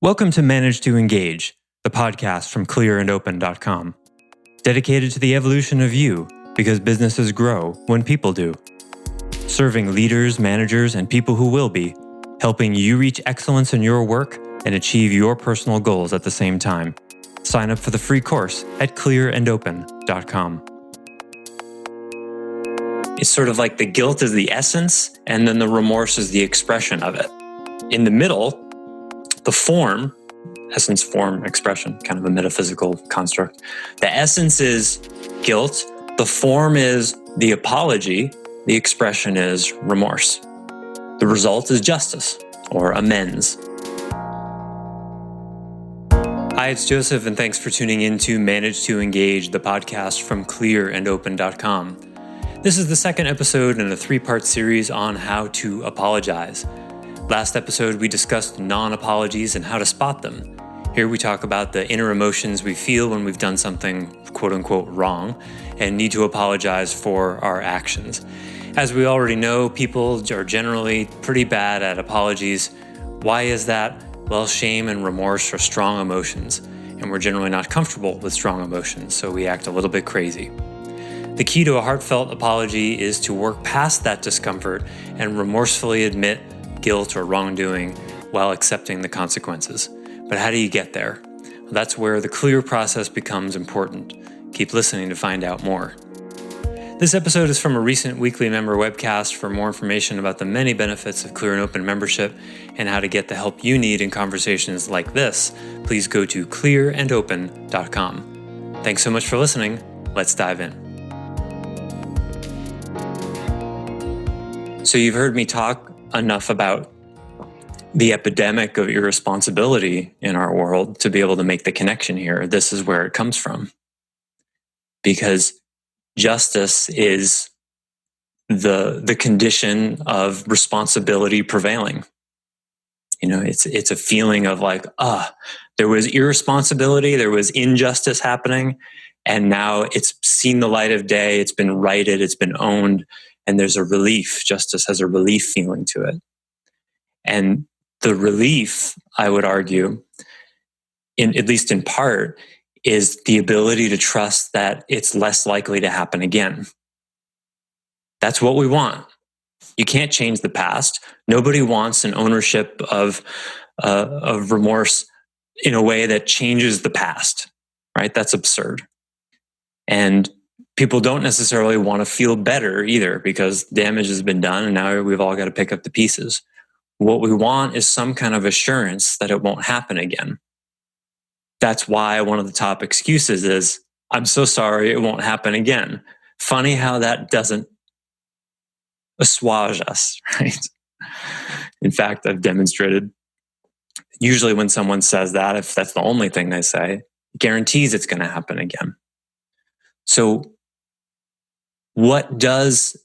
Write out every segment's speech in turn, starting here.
Welcome to Manage to Engage, the podcast from clearandopen.com, dedicated to the evolution of you because businesses grow when people do. Serving leaders, managers, and people who will be, helping you reach excellence in your work and achieve your personal goals at the same time. Sign up for the free course at clearandopen.com. It's sort of like the guilt is the essence, and then the remorse is the expression of it. In the middle, the form, essence, form, expression, kind of a metaphysical construct. The essence is guilt. The form is the apology. The expression is remorse. The result is justice or amends. Hi, it's Joseph, and thanks for tuning in to Manage to Engage, the podcast from clearandopen.com. This is the second episode in a three-part series on how to apologize. Last episode, we discussed non-apologies and how to spot them. Here we talk about the inner emotions we feel when we've done something quote-unquote wrong and need to apologize for our actions. As we already know, people are generally pretty bad at apologies. Why is that? Well, shame and remorse are strong emotions, and we're generally not comfortable with strong emotions, so we act a little bit crazy. The key to a heartfelt apology is to work past that discomfort and remorsefully admit guilt or wrongdoing while accepting the consequences. But how do you get there? Well, that's where the clear process becomes important. Keep listening to find out more. This episode is from a recent weekly member webcast. For more information about the many benefits of Clear and Open membership and how to get the help you need in conversations like this, please go to clearandopen.com. Thanks so much for listening. Let's dive in. So you've heard me talk enough about the epidemic of irresponsibility in our world to be able to make the connection here. This is where it comes from. Because justice is the condition of responsibility prevailing. You know, it's a feeling of like, there was irresponsibility, there was injustice happening, and now it's seen the light of day, it's been righted, it's been owned, and there's a relief. Justice has a relief feeling to it. And the relief, I would argue, at least in part, is the ability to trust that it's less likely to happen again. That's what we want. You can't change the past. Nobody wants an ownership of remorse in a way that changes the past, right? That's absurd. And people don't necessarily want to feel better either because damage has been done and now we've all got to pick up the pieces. What we want is some kind of assurance that it won't happen again. That's why one of the top excuses is, I'm so sorry, it won't happen again. Funny how that doesn't assuage us, right? In fact, I've demonstrated, usually when someone says that, if that's the only thing they say, it guarantees it's going to happen again. So what does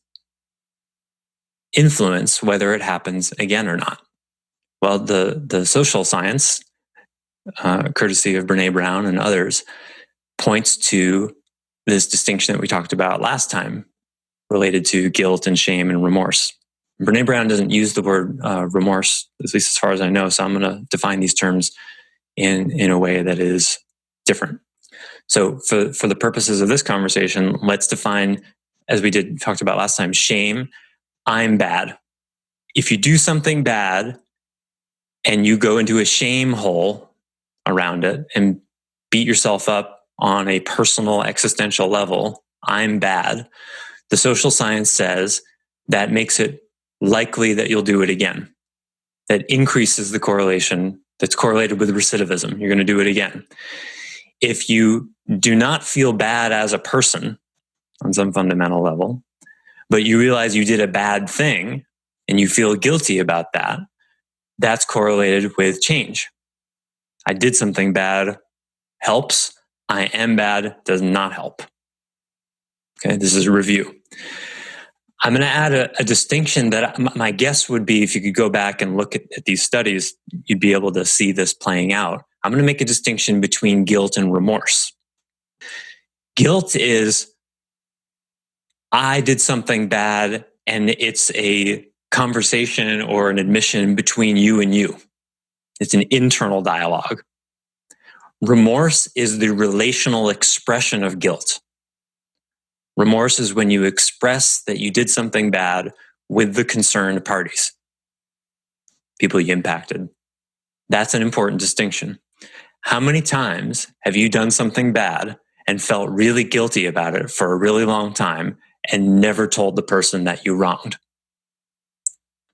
influence whether it happens again or not? Well, the social science, courtesy of Brene Brown and others, points to this distinction that we talked about last time related to guilt and shame and remorse. Brene Brown doesn't use the word remorse, at least as far as I know, so I'm going to define these terms in a way that is different. So for the purposes of this conversation, let's define, as we talked about last time, shame. I'm bad. If you do something bad and you go into a shame hole around it and beat yourself up on a personal existential level, I'm bad. The social science says that makes it likely that you'll do it again. That increases the correlation that's correlated with recidivism. You're going to do it again. If you do not feel bad as a person on some fundamental level, but you realize you did a bad thing and you feel guilty about that, that's correlated with change. I did something bad helps. I am bad does not help. Okay, this is a review. I'm going to add a distinction that my guess would be, if you could go back and look at these studies, you'd be able to see this playing out. I'm going to make a distinction between guilt and remorse. Guilt is, I did something bad, and it's a conversation or an admission between you and you. It's an internal dialogue. Remorse is the relational expression of guilt. Remorse is when you express that you did something bad with the concerned parties, people you impacted. That's an important distinction. How many times have you done something bad and felt really guilty about it for a really long time and never told the person that you wronged?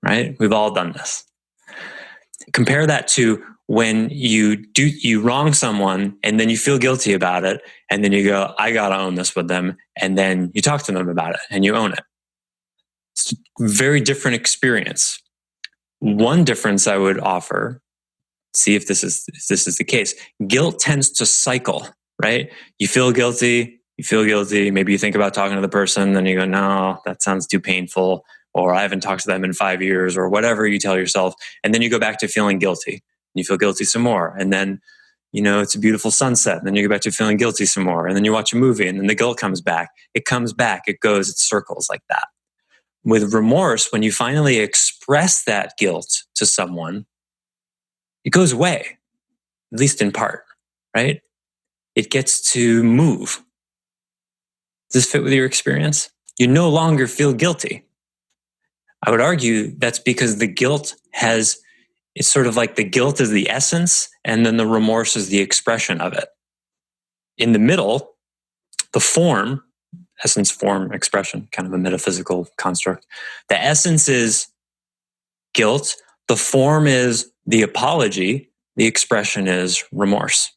Right? We've all done this. Compare that to when you wrong someone and then you feel guilty about it, and then you go, I gotta own this with them, and then you talk to them about it and you own it. It's a very different experience. One difference I would offer, see if this is the case. Guilt tends to cycle, right? You feel guilty, maybe you think about talking to the person, then you go, no, that sounds too painful, or I haven't talked to them in 5 years, or whatever you tell yourself, and then you go back to feeling guilty. You feel guilty some more, and then it's a beautiful sunset, and then you go back to feeling guilty some more, and then you watch a movie, and then the guilt comes back, it goes, it circles like that. With remorse, when you finally express that guilt to someone, it goes away, at least in part, right? It gets to move. Does this fit with your experience? You no longer feel guilty. I would argue that's because the guilt it's sort of like the guilt is the essence, and then the remorse is the expression of it. In the middle, the form, essence, form, expression, kind of a metaphysical construct. The essence is guilt. The form is the apology. The expression is remorse.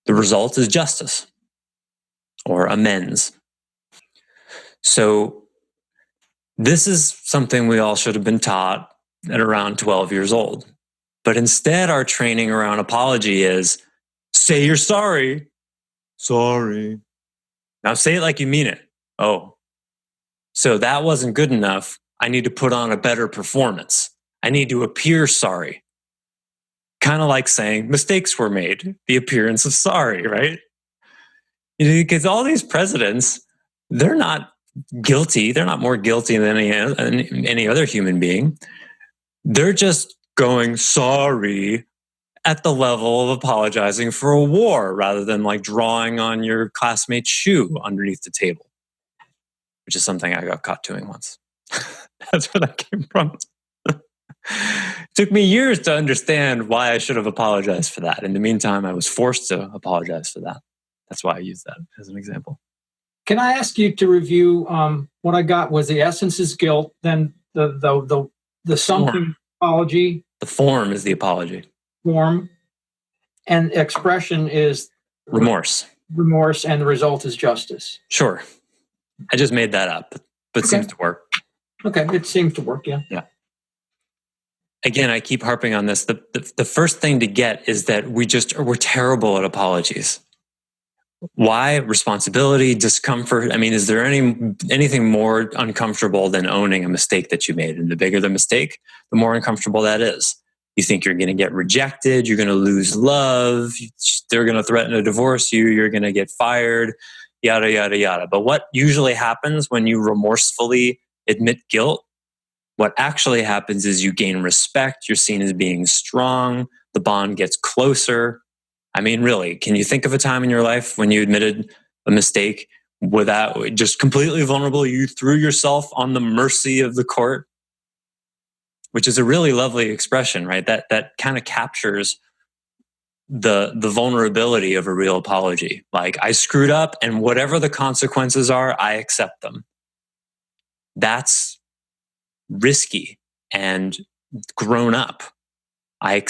The result is justice or amends. So this is something we all should have been taught at around 12 years old. But instead, our training around apology is say you're sorry. Sorry. Now say it like you mean it. Oh, so that wasn't good enough. I need to put on a better performance. I need to appear sorry. Kind of like saying mistakes were made, the appearance of sorry, right? Because all these presidents, they're not guilty. They're not more guilty than any other human being. They're just going sorry at the level of apologizing for a war rather than like drawing on your classmate's shoe underneath the table, which is something I got caught doing once. That's where that came from. It took me years to understand why I should have apologized for that. In the meantime, I was forced to apologize for that. That's why I use that as an example. Can I ask you to review what I got was the essence is guilt, then the something form. Apology. The form is the apology. Form. And expression is remorse. Remorse, and the result is justice. Sure. I just made that up, but it seems to work. Okay, it seems to work, yeah. Yeah. Again, I keep harping on this. The first thing to get is that we're terrible at apologies. Why? Responsibility, discomfort. I mean, is there anything more uncomfortable than owning a mistake that you made? And the bigger the mistake, the more uncomfortable that is. You think you're going to get rejected, you're going to lose love, they're going to threaten to divorce you, you're going to get fired, yada, yada, yada. But what usually happens when you remorsefully admit guilt, what actually happens is you gain respect, you're seen as being strong, the bond gets closer. I mean, really, can you think of a time in your life when you admitted a mistake without just completely vulnerable? You threw yourself on the mercy of the court, which is a really lovely expression, right? That kind of captures the vulnerability of a real apology. Like, I screwed up, and whatever the consequences are, I accept them. That's risky and grown up. I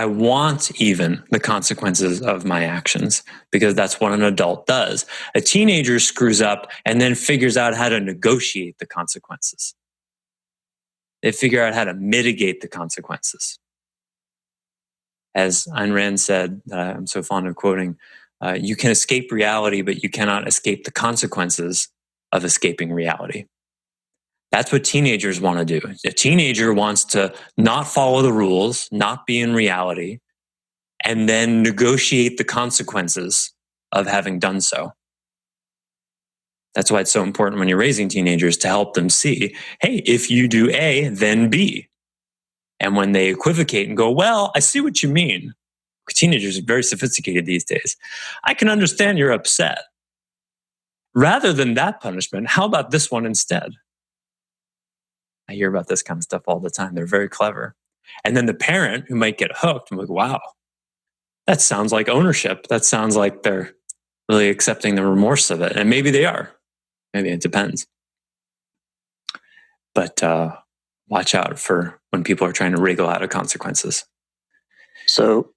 want even the consequences of my actions, because that's what an adult does. A teenager screws up and then figures out how to negotiate the consequences. They figure out how to mitigate the consequences. As Ayn Rand said, I'm so fond of quoting, you can escape reality, but you cannot escape the consequences of escaping reality. That's what teenagers want to do. A teenager wants to not follow the rules, not be in reality, and then negotiate the consequences of having done so. That's why it's so important when you're raising teenagers to help them see, hey, if you do A, then B. And when they equivocate and go, well, I see what you mean. Teenagers are very sophisticated these days. I can understand you're upset. Rather than that punishment, how about this one instead? I hear about this kind of stuff all the time. They're very clever. And then the parent who might get hooked, I'm like, wow, that sounds like ownership. That sounds like they're really accepting the remorse of it. And maybe they are. Maybe it depends. But watch out for when people are trying to wriggle out of consequences. So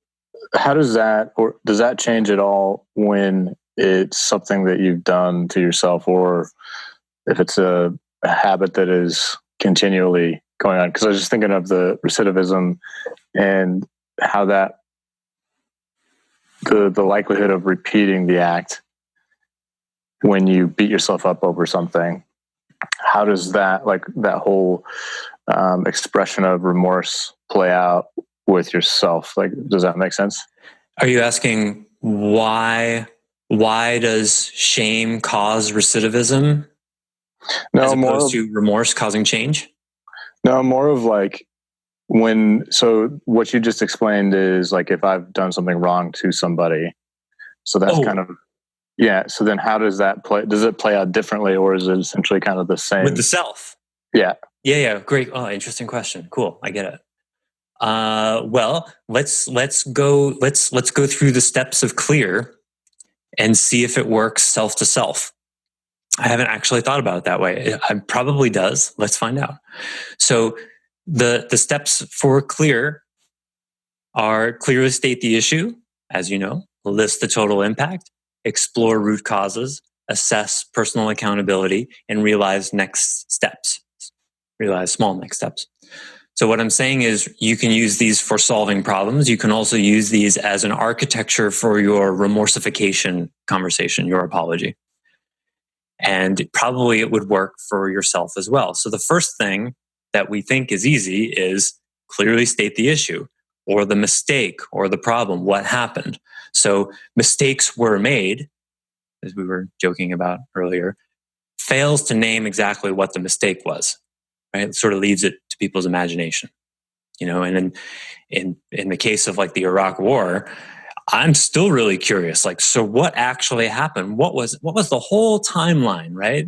how does that change at all when it's something that you've done to yourself, or if it's a habit that is continually going on? Because I was just thinking of the recidivism and how that the likelihood of repeating the act when you beat yourself up over something, how does that, like that whole expression of remorse, play out with yourself? Like, does that make sense? Are you asking why does shame cause recidivism as opposed to remorse causing change? No, more of like so what you just explained is like if I've done something wrong to somebody, so that's kind of, yeah. So then how does that play? Does it play out differently, or is it essentially kind of the same? With the self? Yeah. Yeah. Great. Oh, interesting question. Cool. I get it. Well, let's go through the steps of clear and see if it works self to self. I haven't actually thought about it that way. It probably does. Let's find out. So the steps for clear are clearly state the issue, as you know, list the total impact, explore root causes, assess personal accountability, and realize next steps. Realize small next steps. So what I'm saying is you can use these for solving problems. You can also use these as an architecture for your remorsification conversation, your apology. And probably it would work for yourself as well. So the first thing that we think is easy is clearly state the issue or the mistake or the problem, what happened. So mistakes were made, as we were joking about earlier, fails to name exactly what the mistake was, right? It sort of leaves it to people's imagination, and in the case of like the Iraq War, I'm still really curious. Like, so what actually happened? What was the whole timeline, right?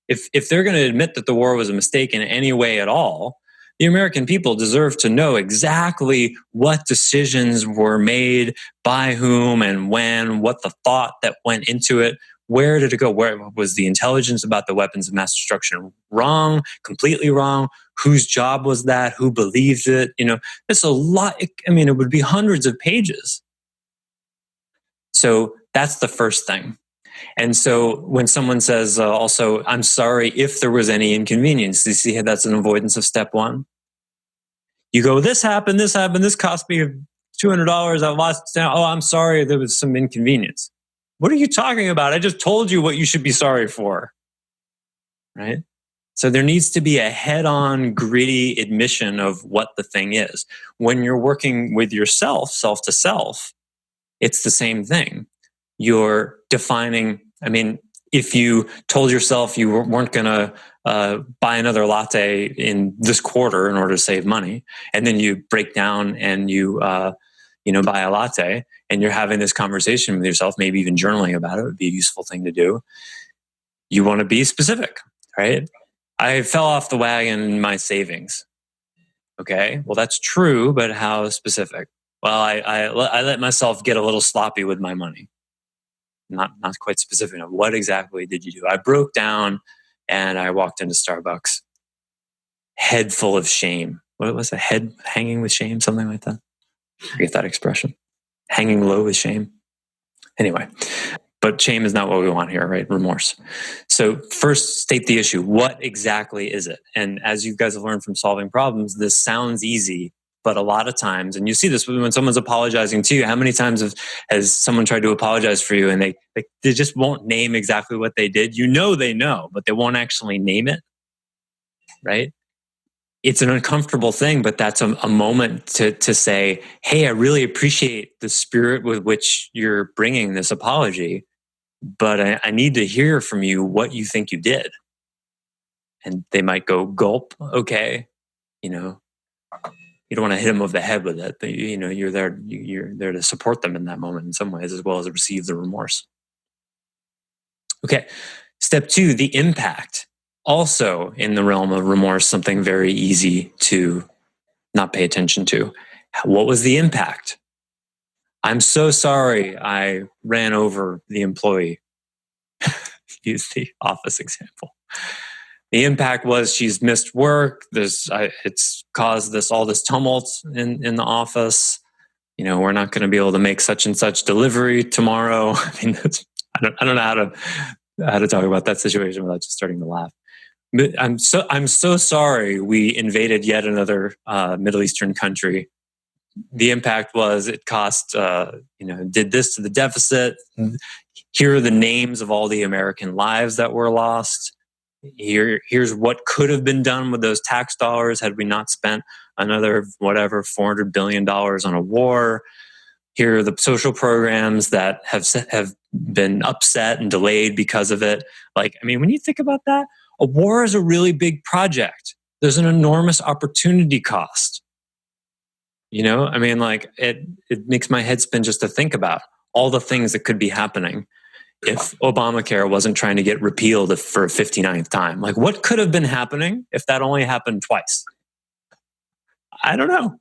If they're going to admit that the war was a mistake in any way at all, the American people deserve to know exactly what decisions were made by whom and when, what the thought that went into it. Where did it go? Where was the intelligence about the weapons of mass destruction wrong, completely wrong? Whose job was that? Who believed it? It's a lot. It would be hundreds of pages. So that's the first thing. And so when someone says also, I'm sorry if there was any inconvenience, you see how that's an avoidance of step one? You go, this happened, this cost me $200, I lost, oh, I'm sorry, there was some inconvenience. What are you talking about? I just told you what you should be sorry for, right? So there needs to be a head-on, gritty admission of what the thing is. When you're working with yourself, self to self, it's the same thing. You're defining, if you told yourself you weren't going to buy another latte in this quarter in order to save money, and then you break down and you buy a latte, and you're having this conversation with yourself, maybe even journaling about it would be a useful thing to do. You want to be specific, right? I fell off the wagon in my savings. Okay, well, that's true, but how specific? Well, I let myself get a little sloppy with my money. Not quite specific enough. What exactly did you do? I broke down and I walked into Starbucks, head full of shame. What was it? Head hanging with shame, something like that. I forget that expression. Hanging low with shame. Anyway, but shame is not what we want here, right? Remorse. So first, state the issue. What exactly is it? And as you guys have learned from solving problems, this sounds easy, but a lot of times, and you see this when someone's apologizing to you, how many times has someone tried to apologize for you and they just won't name exactly what they did? They know, but they won't actually name it, right? It's an uncomfortable thing, but that's a moment to say, hey, I really appreciate the spirit with which you're bringing this apology, but I need to hear from you what you think you did. And they might go, gulp, okay, you don't want to hit them over the head with it, but you're there to support them in that moment in some ways, as well as receive the remorse. Okay, step 2, the impact. Also in the realm of remorse, something very easy to not pay attention to. What was the impact? I'm so sorry I ran over the employee. Use the office example. The impact was she's missed work. It's caused all this tumult in the office. We're not going to be able to make such and such delivery tomorrow. I mean, I don't know how to talk about that situation without just starting to laugh. But I'm so sorry we invaded yet another Middle Eastern country. The impact was it cost did this to the deficit. Here are the names of all the American lives that were lost. Here's what could have been done with those tax dollars had we not spent another $400 billion on a war. Here are the social programs that have been upset and delayed because of it. When you think about that, a war is a really big project. There's an enormous opportunity cost. It makes my head spin just to think about all the things that could be happening if Obamacare wasn't trying to get repealed for a 59th time. What could have been happening if that only happened twice? I don't know.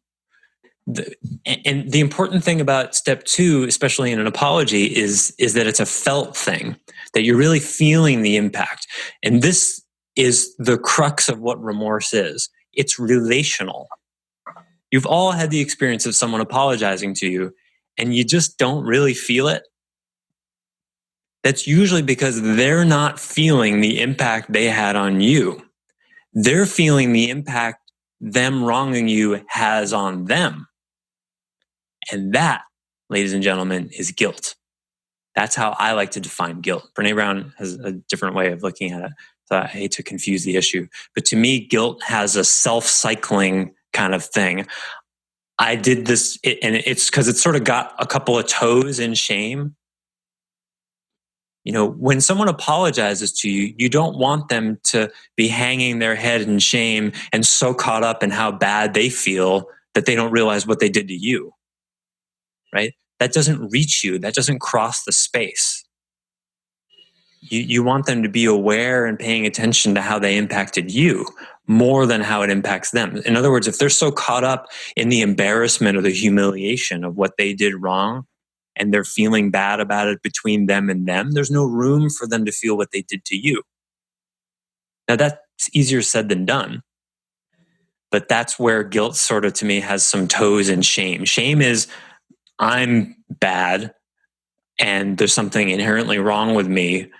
And the important thing about step 2, especially in an apology, is that it's a felt thing, that you're really feeling the impact. And this is the crux of what remorse is. It's relational. You've all had the experience of someone apologizing to you and you just don't really feel it. That's usually because they're not feeling the impact they had on you. They're feeling the impact them wronging you has on them. And that, ladies and gentlemen, is guilt. That's how I like to define guilt. Brené Brown has a different way of looking at it. So I hate to confuse the issue. But to me, guilt has a self-cycling kind of thing. I did this, and it's because it's sort of got a couple of toes in shame. When someone apologizes to you, you don't want them to be hanging their head in shame and so caught up in how bad they feel that they don't realize what they did to you, right? That doesn't reach you. That doesn't cross the space. You want them to be aware and paying attention to how they impacted you more than how it impacts them. In other words, if they're so caught up in the embarrassment or the humiliation of what they did wrong, and they're feeling bad about it between them and them, there's no room for them to feel what they did to you. Now, that's easier said than done. But that's where guilt sort of, to me, has some toes in shame. Shame is, I'm bad and there's something inherently wrong with me.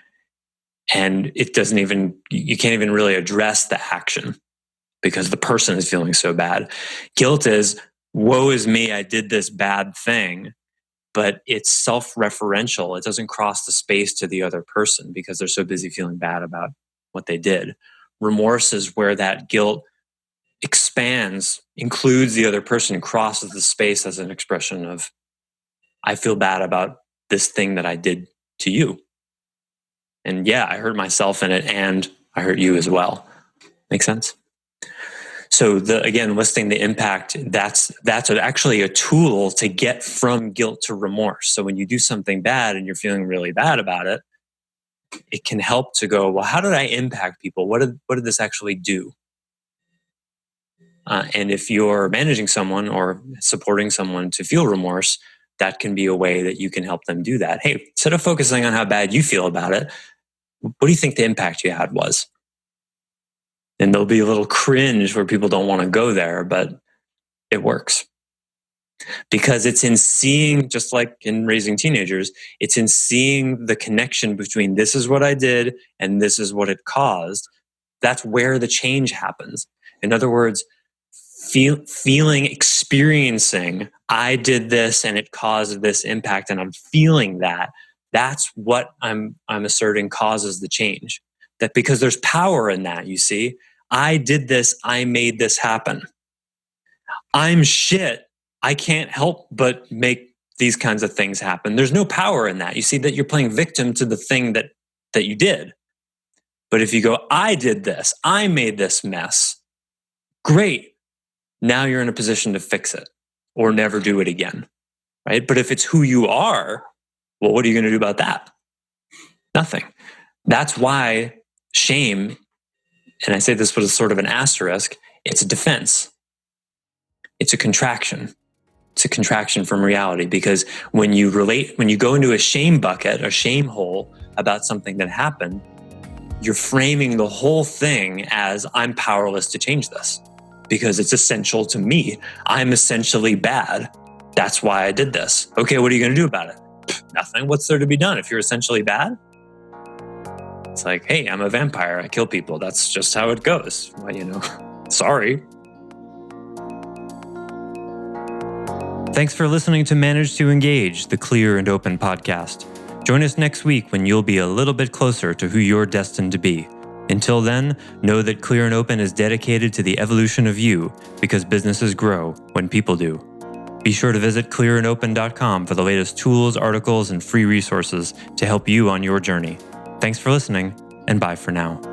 And you can't even really address the action because the person is feeling so bad. Guilt is, woe is me, I did this bad thing. But it's self-referential. It doesn't cross the space to the other person because they're so busy feeling bad about what they did. Remorse is where that guilt expands, includes the other person, crosses the space as an expression of, I feel bad about this thing that I did to you. And yeah, I hurt myself in it and I hurt you as well. Make sense? So again, listing the impact, that's actually a tool to get from guilt to remorse. So when you do something bad and you're feeling really bad about it, it can help to go, well, how did I impact people? What did this actually do? And if you're managing someone or supporting someone to feel remorse, that can be a way that you can help them do that. Hey, instead of focusing on how bad you feel about it, what do you think the impact you had was? And there'll be a little cringe where people don't want to go there, but it works. Because it's in seeing, just like in raising teenagers, it's in seeing the connection between this is what I did and this is what it caused. That's where the change happens. In other words, experiencing, I did this and it caused this impact and I'm feeling that. That's what I'm asserting causes the change. That because there's power in that, you see. I did this, I made this happen. I'm shit. I can't help but make these kinds of things happen. There's no power in that. You see that you're playing victim to the thing that you did. But if you go, I did this, I made this mess, great. now you're in a position to fix it or never do it again, right? But if it's who you are, well, what are you going to do about that? Nothing. That's why shame, and I say this with a sort of an asterisk, it's a defense. It's a contraction. It's a contraction from reality, because when you go into a shame bucket, a shame hole about something that happened, you're framing the whole thing as I'm powerless to change this because it's essential to me. I'm essentially bad. That's why I did this. Okay, what are you going to do about it? Nothing. What's there to be done if you're essentially bad? It's like, hey, I'm a vampire. I kill people. That's just how it goes. Well, sorry. Thanks for listening to Manage to Engage, the Clear and Open podcast. Join us next week when you'll be a little bit closer to who you're destined to be. Until then, know that Clear and Open is dedicated to the evolution of you, because businesses grow when people do. Be sure to visit clearandopen.com for the latest tools, articles, and free resources to help you on your journey. Thanks for listening, and bye for now.